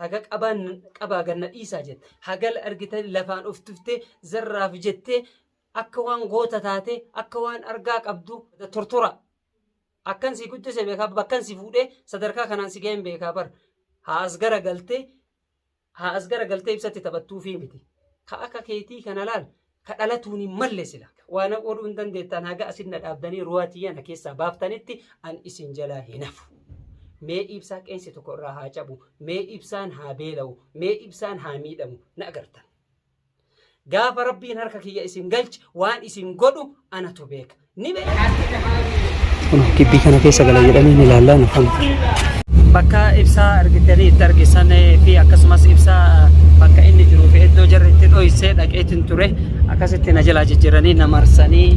haga qabaa ganna dhiisaa jette hagal argitan lafaan of tuftee zarraaf jettee akka waan goota taate akka waan argaa qabdu tortora akkan si guddise beekaa bakkan si fuudhee sadarkaa kanaan si ga'een beekaa bar haa as gara galtee ibsatti taphattuu fi miti ka akka keetii kana laal ka dhalatuun hin malle sila waan oduu hin dandeettan haga asinna dhaabdanii ruwaatiyyana keessaa baaftanitti an isin jalaa hin hafu. Mee ibsaa qeensi tokko irraa haa cabu, mee ibsaan haa beela'u, mee ibsaan haa miidhamu na agartan. Gaafa rabbiin harka kiyya isin galchi waan isin godhu anatu beeka. Ni beeka. Gibbii kana keessa gala jedhanii ni ilaallaa nafan. Bakka ibsaa argitanii itti argisan fi akkasumas ibsaa bakka inni jiru fi iddoo jarri itti dho'isee dhaqeetiin ture akkasitti na jalaa jijjiiranii na marsanii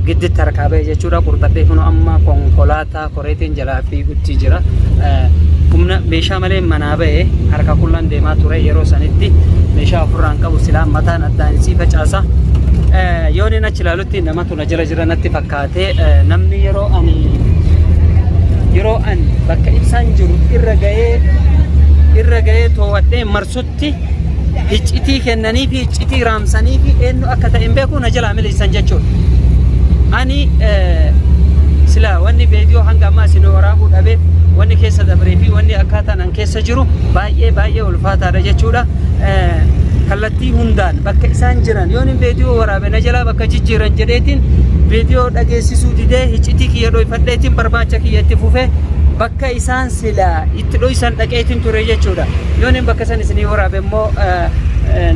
gidditti harkaa ba'e jechuudha. Qurxabbee kun amma konkolaataa koreetiin jalaa fiigutti jira. Humna meeshaa malee manaa ba'e harka kullaan deemaa ture yeroo sanitti meeshaa ofirraan qabu silaa mataan addaan isii facaasa. Yoo inni achi ilaalutti namatu na jala jira natti fakkaate namni yeroo ani bakka ibsaan jiru irra ga'ee to'adhee marsutti iccitii kennanii fi iccitii raamsanii fi eenyu akka ta'e hin beeku na jalaa milisan jechuudha. Ani sila wanni viidiyoo hanga ammaa isin waraabuu dhabeef wanni keessa dabree fi wanni akkaataan an keessa jiru baay'ee ulfaataadha jechuudha. Kallattii hundaan bakka isaan jiran yoo inni viidiyoo waraabe na jalaa bakka jijjiiran jedheetiin viidiyoo dhageessisuu didee iccitii kiyya dhoofadheetiin barbaacha kiyya itti fufee bakka isaan sila itti dho'isan dhaqeetiin ture jechuudha. Yoo inni bakka san isinii waraabe immoo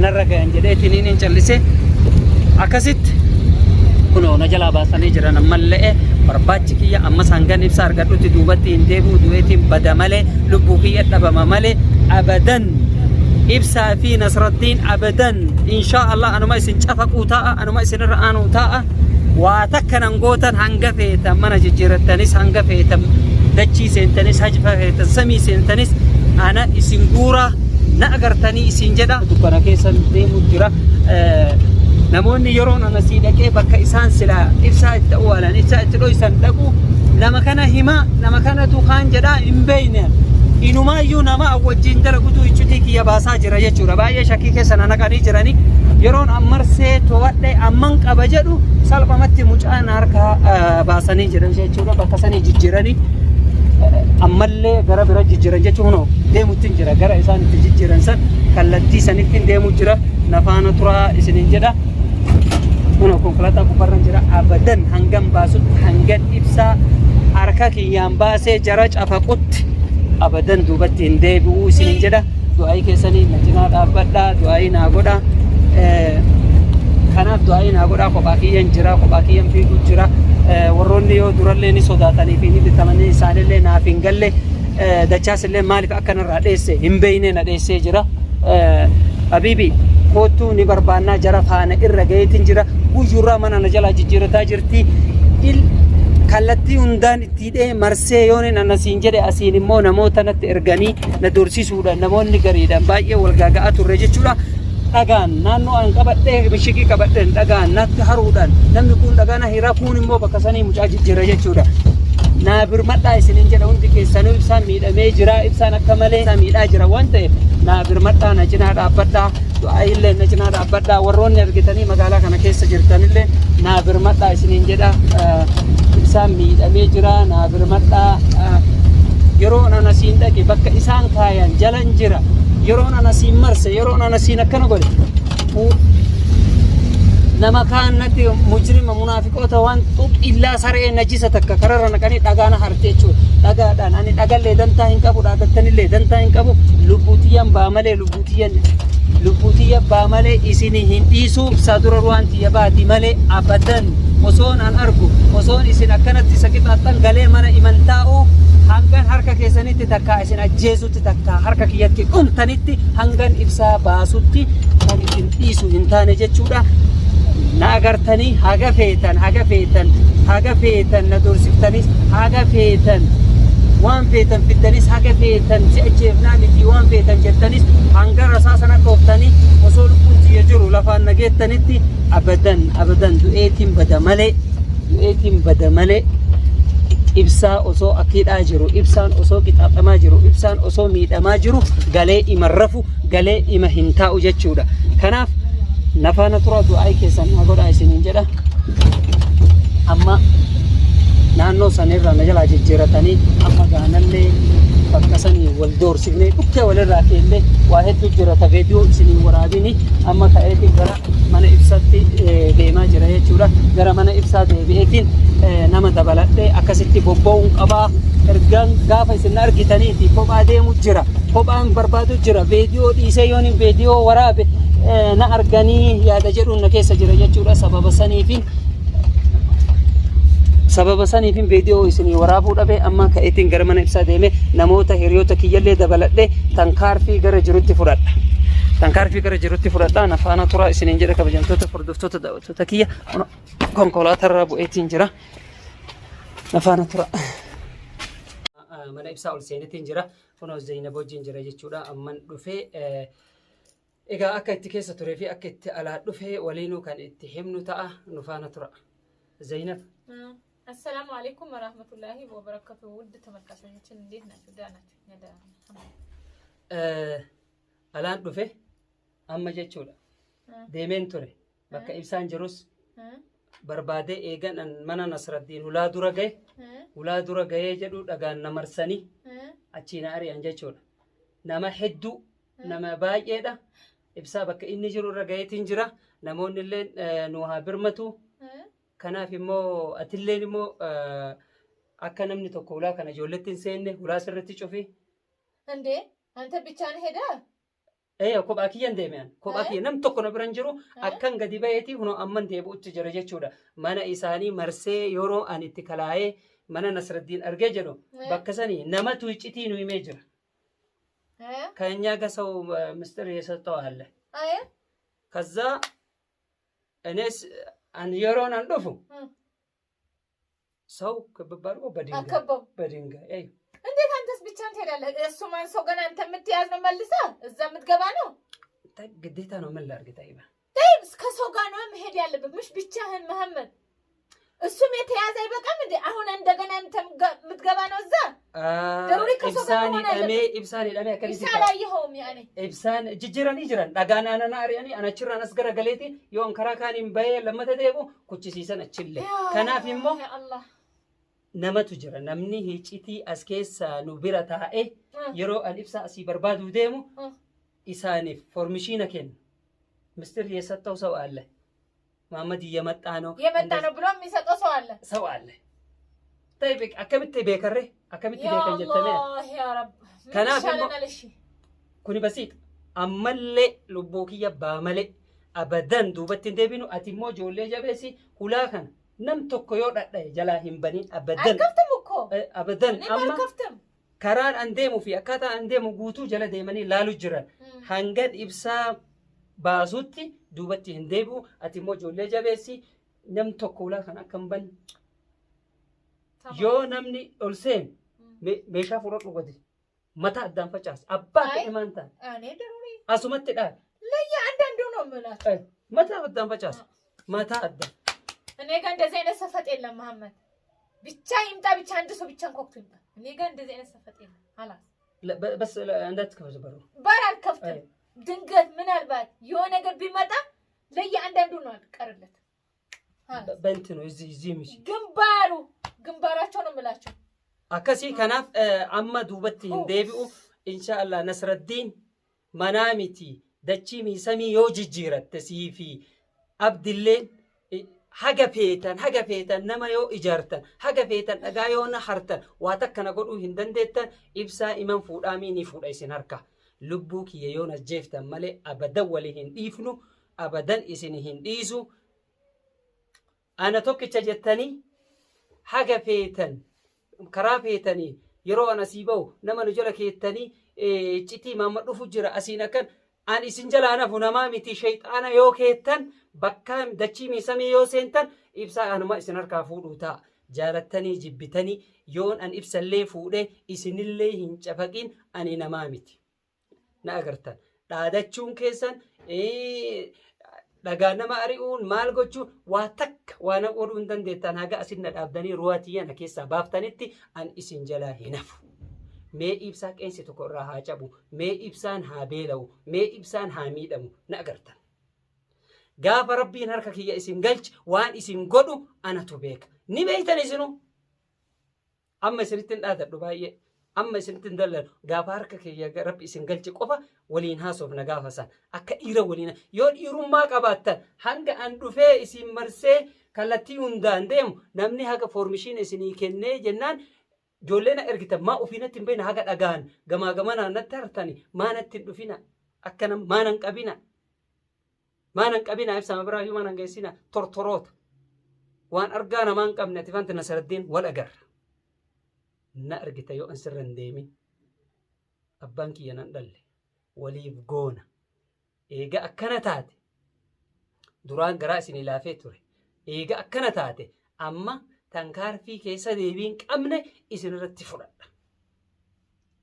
narra gahan jedheetiin inni callise akkasitti kunoo na jalaa baasanii jiran ammallee barbaachi kiyya ammas hangan ibsa argadhutti duubatti hin deebi'u du'eetiin bada malee lubbuu kiyya dhabama malee abadan ibsaa fi Nasraddiin abadan inshaa Allah anuma isin cafaquu ta'a anuma isin irra aanuu ta'a waa takka nan gootan hanga feetan mana jijjiirattanis hanga feetan dachii seentanis hajfa feetan samii seentanis ana isin guuraa na agartanii isin jedha. Dubbana keessa deemu jira. Namoonni yeroo anasii dhaqee bakka isaan sila ibsaa itti awwaalan ibsaa itti dho'isan dhaqu nama kana himaa nama kanatu kaan jedhaa hin beeyne inumaayyuu nama wajjin dalagutu iccitii kiyya baasaa jira jechuudha. Baay'ee shakkii keessa na naqanii jiranii yeroon ammarsee to'adhe amman qaba jedhu salphamatti mucaan harka baasanii jiran jechuudha. Bakka sanii jijjiiranii ammallee gara bira jijjiiran jechuun deemutti jira gara isaan itti jijjiiran san kallattii sanitti deemu jira. Nafaana turaa isiniin jedha. Kun konkolaataa gubbarran jira abadan hangam baasutti hangan ibsaa harka kiyyaan baasee jara cafaqutti abadan duubatti hin deebi'uu isiniin jedha. Du'aayii keessanii na cinaa dhaabbadhaa du'aayii naa godha. Kanaaf du'aayii naa godhaa kophaa kiyyan jira kophaa kiyyan fiiguu jira. Warroonni yoo durallee ni sodaatanii fi ni bitamanii isaanillee naaf hin galle dachaas illee maaliif akkanarraa dheesse hin beeyne na dheessee jira. Habiibi kootu ni barbaannaa jara faana irra gaheetiin jira. Guyyurraa mana na jalaa jijjiirataa jirti. Kallattii hundaan itti hidhee marsee yoon anasiin jedhe asiin immoo namoota natti erganii na dorsisuudha. Namoonni gariidhaan baay'ee wal gaaga'aa turre jechuudha. Dhagaan naannoo an qabadhee mishikii qabadheen dhagaan natti haruudhaan namni kun dhagaan hiraa kun immoo bakka sanii mucaa jijjiira jechuudha. Naa birmadhaa isiniin jedha hundi keessanuu ibsaan miidhamee jira ibsaan akka malee isaa miidhaa jira waan ta'eef naa birmadhaa na cinaa dhaabbadhaa du'aayillee na cinaa dhaabbadhaa warroonni argitanii magaalaa kana keessa jirtanillee naa birmadhaa isiniin jedha ibsaan miidhamee jira naa birmadhaa yeroo anasiin dhaqe bakka isaan kaayan jalan jira yeroo anasiin marse yeroo anasiin akkana godhe nama kaanatti mujrima munaafiqoota waan illaa saree najisa takka kararra naqanii dhagaana harte jechuudha. Dhagaadhaan ani dhagallee dantaa hin qabu dhaabbattanillee dantaa hin qabu lubbuutiyyan baa malee lubbuutiyyan baa malee isinii hin dhiisuu ibsaa dura waan tiyya baati malee abadan osoon an argu osoon isin akkanatti isa qixaaxxan galee mana imaltaa'uu hangan harka keessanitti takka isin ajjeesutti takka harka kiyyatti dhumtanitti hangan ibsaa baasutti kan isin dhiisu hin taane jechuudha. Na agartanii haga feetan na dorsiftanis haga feetan waan feetan fiddanis haga feetan si'acheefnaa miti waan feetan jettanis hanga rasaa sana qooftanii osoo lubbuun tiyya jiru lafaan nageettanitti abadan du'eetiin bada malee ibsaa osoo akkiidhaa jiru, ibsaan osoo qixaaxamaa jiru, ibsaan osoo miidhamaa jiru galee ima rafu, galee ima hin taa'u jechuudha. Kanaaf nafaana turaa du'aa keessan haa godhaa isiniin jedha. Amma naannoo sanirra na jalaa jijjiiratanii amma gaanallee bakka sanii wal doorsifnee dhukkee walirraa keellee waa hedduu jirata viidiyoo isinii waraabini amma ka'eetiin gara mana ibsaatti deemaa jira jechuudha. Gara mana ibsaa deebi'eetiin nama dabaladhee akkasitti bobba'uun qabaa. Ergaan gaafa isin argitaniiti kophaa deemu jira, kophaan barbaadu jira, viidiyoo dhiisee yoon viidiyoo waraabe na arganii yaada jedhuun na keessa jira jechuudha. Sababa saniifin viidiyoo isinii waraabuu dhabe amma ka'eetiin gara mana ibsaa deeme namoota hiriyoota kiyyallee dabaladhee tankaarfii gara jirutti fudhadha. Tankaarfii gara jirutti fudhadha. Nafaana turaa isiniin jedha kabajamtoota hordoftoota daawwattoota kiyya konkolaatarra bu'eetiin jira. Nafaana turaa. Mana ibsaa ol seenetiin jira. Kunoo Zainab wajjin jira jechuudha. Amman dhufee egaa akka itti keessa turee fi akka itti alaa dhufee waliinuu kan itti himnu ta'a. Nafaana turaa. Zainab. السلام عليكم ورحمة الله وبركاته. ود تمركزين شنديه نشدانا ندا. الآن دفع أما جتشولا ديمين تري بك إبسان جروس بربادة إيجان أن منا نصر الدين ولا درا جاي جدو أجان نمرسني أتشينا أري أن جتشولا نما حدو نما باي إيدا إبسا بك إني جرو رجاي تنجرا نمون اللي نوها برمتو kanaaf immoo atilleen immoo akka namni tokko ulaa kana ijoolletti hin seenne ulaa sirriitti cufi. Andee anta bichaan hedaa? Kophaa kiyyan deeme'an. Kophaa kiyya nam tokko na biran jiru akkan gadi ba'eeti hunoo amman deebi'utti jira jechuudha. Mana isaanii marsee yeroo ani itti kalaa'ee mana Nasraddiin argee jedhu bakka sanii namatu iccitii nu himee jira. Kanyaa gasawu Mr. Yesuus ta'alle. Kaza enes أن يرون أنفهم سو كببارو بدينغا أي أنت كنت بتشان ترى السمان سوغان أنت متيازنا ملسا الزمت جبانو طيب قديت أنا من لارج تايبا طيب كسوغان هم هدي على مش بتشان محمد السمية تيازا يبقى كم دي أهون عندنا أنت متجبانو الزا ضروري كسوغان إبساني الأمي أكلي إبسان يهم يعني إبسان جيران دعانا أنا ناري يعني أنا شرنا نسكر قلتي يوم كراكاني مبين لما تديبو كوتشي سيسان أتشيله كنا في مو nama tu jira namni hiccitii as keessa nu bira taa'e yeroo an ibsa asii barbaadu deemu isaaniif formishiina kennu Mr. Yesuus ta'uu sa'u alle Muhammad Yamattaano biroon misa qosoo alle sa'u alle ta'ibe akkamitti beekarre akkamitti beekan jettame yaa rab kanaaf kuni basiit ammallee lubbuu kiyya baamale abadan duubatti deebinu ati immoo ijoollee jabeessi hulaa kana nam tokko yoo dhadhaye jalaa hin banin abadan amma karaan an deemu fi akkaataa an deemu guutuu jala deemanii laalu jiran hanga ibsaa baasutti duubatti hin deebi'u ati immoo ijoollee jabeessi nam tokko ulaa kan akka hin banne yoo namni ol seen meeshaa fudhadhu godi mataa addaan facaas abbaa ta'e maan ta'a asumatti dhaab layya andaanduu ነው የምላቸው mataa addaan facaas mataa addaan እኔ ጋር እንደዚህ አይነት ሰፈጥ የለም መሐመድ ብቻ ይምጣ ብቻ አንድ ሰው ብቻ እንኳን ይምጣ እኔ ጋር እንደዚህ አይነት ሰፈጥ የለም خلاص بس እንዳትከፈቱ በር አልከፍትም ድንገት ምናልባት የሆነ ነገር ቢመጣ ለየአንዳንዱ ነው አልቀርለት በእንት ነው እዚህ ምሽ ግንባራቸው ነው የምላቸው አከሲ ከናፍ አማ ዱበት እንደቢኡ ኢንሻአላህ ነስረዲን መናሚቲ ደቺሚ ሰሚ ዮጅጂረት ተሲፊ አብድሌን haga feetan nama yoo ijaartan haga feetan dhagaa yoo na hartan waa takkana godhuu hin dandeettan ibsaa iman fuudhaamii ni fuudha isin harka lubbuu kiyya yoo najjeeftan malee abadan walii hin dhiifnu abadan isin hin dhiisu ana tokkicha jettanii haga feetan karaa feetanii yeroo an asii ba'u nama nu jala keettanii iccitii maamma dhufu jira asiin akkan an isin jalaa nafu namaa miti shayxaana yoo keettan bakka dachii miisamii yoo seentan ibsaa anuma isin harkaa fuudhuu ta'a jaalattanii jibbitanii yoon an ibsallee fuudhee isinillee hin cafaqin ani namaa miti na agartan dhaadachuun keessan dhagaa nama ari'uun maal gochuun waa takka waan godhuu hin dandeettan haga asin na dhaabdanii ruwaatii na keessaa baaftanitti an isin jalaa hin hafu. Mee ibsaa qeensi tokko irraa haa cabu, mee ibsaan haa beela'u, mee ibsaan haa miidhamu na agartan. Gaafa rabbiin harka kiyya isin galchi waan isin godhu anatu beeka. Ni beektan isinu. Amma isinitti hin dhaadadhu baay'ee. Amma isinitti hin dalladhu. Gaafa harka kiyya rabbi isin galchi qofa waliin haasofna gaafa san. Akka dhiira waliin yoo dhiirummaa qabaattan hanga an dhufee isin marsee kallattii hundaan deemu namni haga foormishiin isinii kennee jennaan ijoolleen ergitan maa ofiinatti hin beekne haga dhagaan gamaa gamanaan natti hartani maa natti hin dhufina akkanam maa nan qabina. Maanan qabina ibsama biraayyuu maanan geessina tortoroota waan argaa namaan qabne ati fanti Nasraddiin wal agarra. Na argita yoo an sirra hin deemin abbaan kiyya nan dhalle waliif goona eega akkana taate duraan garaa isin laafee ture eega akkana taate amma tankaarfii keessa deebiin qabne isin irratti fudhadha.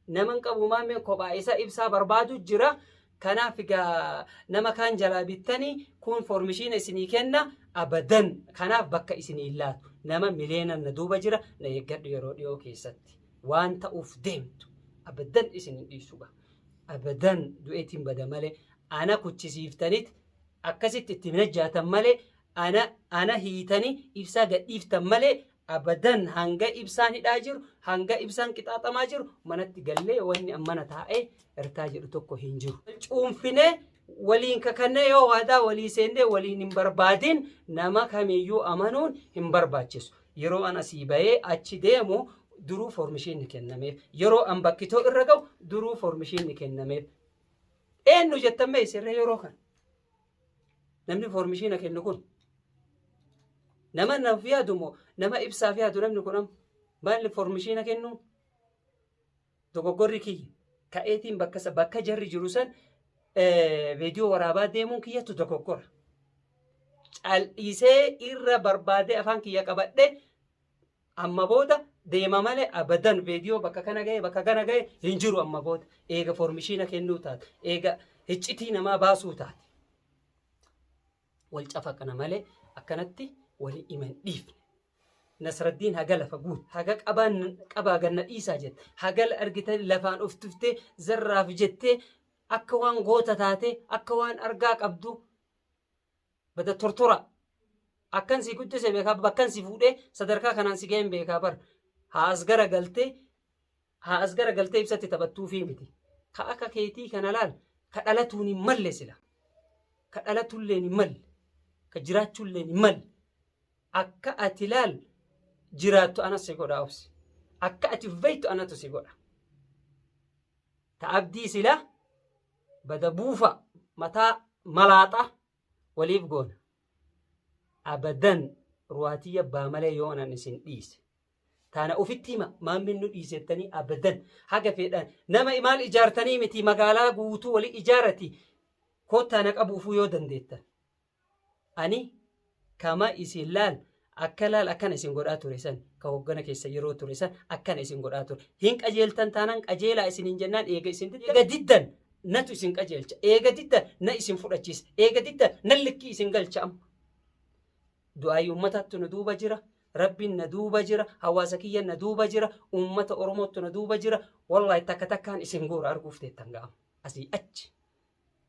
Naman qabu maamee kophaa isa ibsaa barbaadu jira. Kanaaf egaa nama kaan jalaa bittanii kun foormishiin isinii kenna abadan kanaaf bakka isinii laatu nama mileenan na duuba jira na eeggadhu yeroo dhiyoo keessatti waan ta'uuf deemtu abadan isin dhiisuudha abadan du'eetiin bada malee ana kuchisiiftanit akkasitti itti minajjaatan malee ana hiitanii ibsaa gadhiiftan malee abadan hanga ibsaan hidhaa jiru hanga ibsaan qixaaxamaa jiru manatti gallee wanni ammana taa'ee irtaa jedhu tokko hin jiru. Cuunfinee waliin kakannee yoo waadaa walii seennee waliin hin barbaadin nama kamiyyuu amanuun hin barbaachisu. Yeroo an asii bahee achi deemu duruu foormishiin ni kennameef. Yeroo an bakkitoo irra ga'u duruu foormishiin ni kennameef. Eenyu jettan meesirree yeroo kana? Namni foormishiina kennu kun nama naaf yaadu moo nama ibsaaf yaadu namni kun maalli foormishiina kennu? Dogoggorri kiyya ka'eetiin bakka jarri jiru san viidiyoo waraabaa deemuun kiyyatu dogoggora. Cal'isee irra barbaadee afaan kiyya qabadhe amma booda deema malee abadan viidiyoo bakka kana ga'e hin jiru amma booda eega foormishiina kennuu taate eega hiccitii namaa baasuu taate. Wal cafaqana malee akkanatti wali iman dhiifne. Nasraddiin haga lafa guut haga qabaa ganna dhiisaa jette haga argitan lafaan of tuftee zarraaf jettee akka waan goota taate akka waan argaa qabdu bada tortora akkan si guddise beekaa bakkan si fuudhee sadarkaa kanaan si ga'een beekaa bar haa as gara galtee ibsatti taphattuufii miti ka akka keetii kana laal ka dhalatuun hin malle sila ka dhalatulleen hin malle ka jiraachuulleen hin malle akka ati laal jiraattu anas si godha obsi akka ati beektu anatu si godha ta abdii sila bada buufa mataa malaaxa waliif goona abadan ruwaatii abbaa malee yoo anan isin dhiise taana ofitti hima maammin nu dhiisettanii abadan haga fedhan nama maal ijaartanii miti magaalaa guutuu wali ijaarati koottaana qabuufuu yoo dandeettan ani kama isin laal akka laal akkana isin godhaa ture san ka hoggana keessa yeroo ture san akkana isin godhaa ture hin qajeeltan taanaan qajeelaa isinin jennaan eega diddan natu isin qajeelcha eega diddan na isin fudhachiisa eega diddan nan likkii isin galcha amma du'aayi ummataattu na duuba jira rabbiin na duuba jira hawaasa kiyya na duuba jira ummata oromoottu na duuba jira wallahi takka takkaan isin goora arguuf teettan ga'am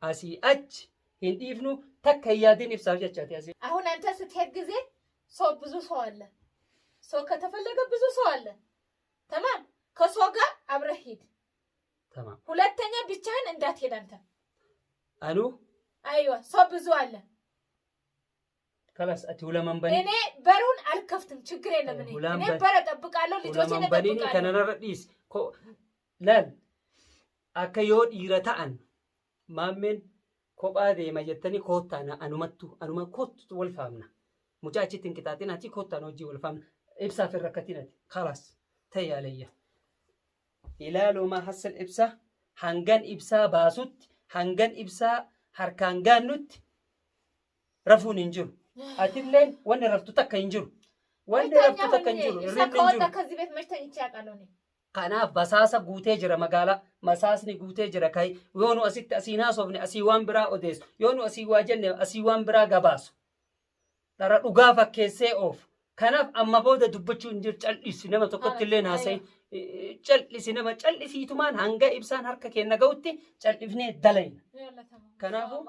asii achi hin dhiifnu takka yaadin ibsaaf jechaati asii አሁን አንተ ስትሄድ ጊዜ ሰው ብዙ ሰው አለ ሰው ከተፈለገ ብዙ ሰው አለ ተማም ከሰው ጋር አብረህ ሂድ ተማም ሁለተኛ ብቻህን እንዳትሄድ አንተ አኑ አይዋ ሰው ብዙ አለ خلاص اتي ولا من بني እኔ በሩን አልከፍትም ችግር የለም እኔ በር እጠብቃለሁ ልጆቼን እጠብቃለሁ ከነረዲስ ላል አከዮ ዲረታን ማመን kophaa deema jettanii koottaana anuma kootu wal faamna mucaa achitti hin qixaaxinaati koottaan hojii wal faamna ibsaaf hin rakkatinati khalaas ta'e alayya ilaaluma hassal ibsa hangan ibsaa baasutti hangan ibsaa harkaan gaannutti rafuun hin jiru atilleen wanni raftu takka hin jiru wanni raftu takka hin jiru irratti hin jiru ከዚህ ቤት መሽተኝ ይቻቃለሁ Kanaaf basaasa guutee jira magaalaa. Masaasni guutee jira kai. Yoo nu asitti asii naasofne asii waan biraa odeessu. Yoo nu asii waa jenne asii waan biraa gabaasu. Dhara dhugaa fakkeessee oofu. Kanaaf amma booda dubbachuu hin jiru cal'isi nama tokkotti illee naasa'e. Cal'isi nama cal'isiitumaan hanga ibsaan harka keenya ga'utti cal'ifnee dalayna. Kanaafuu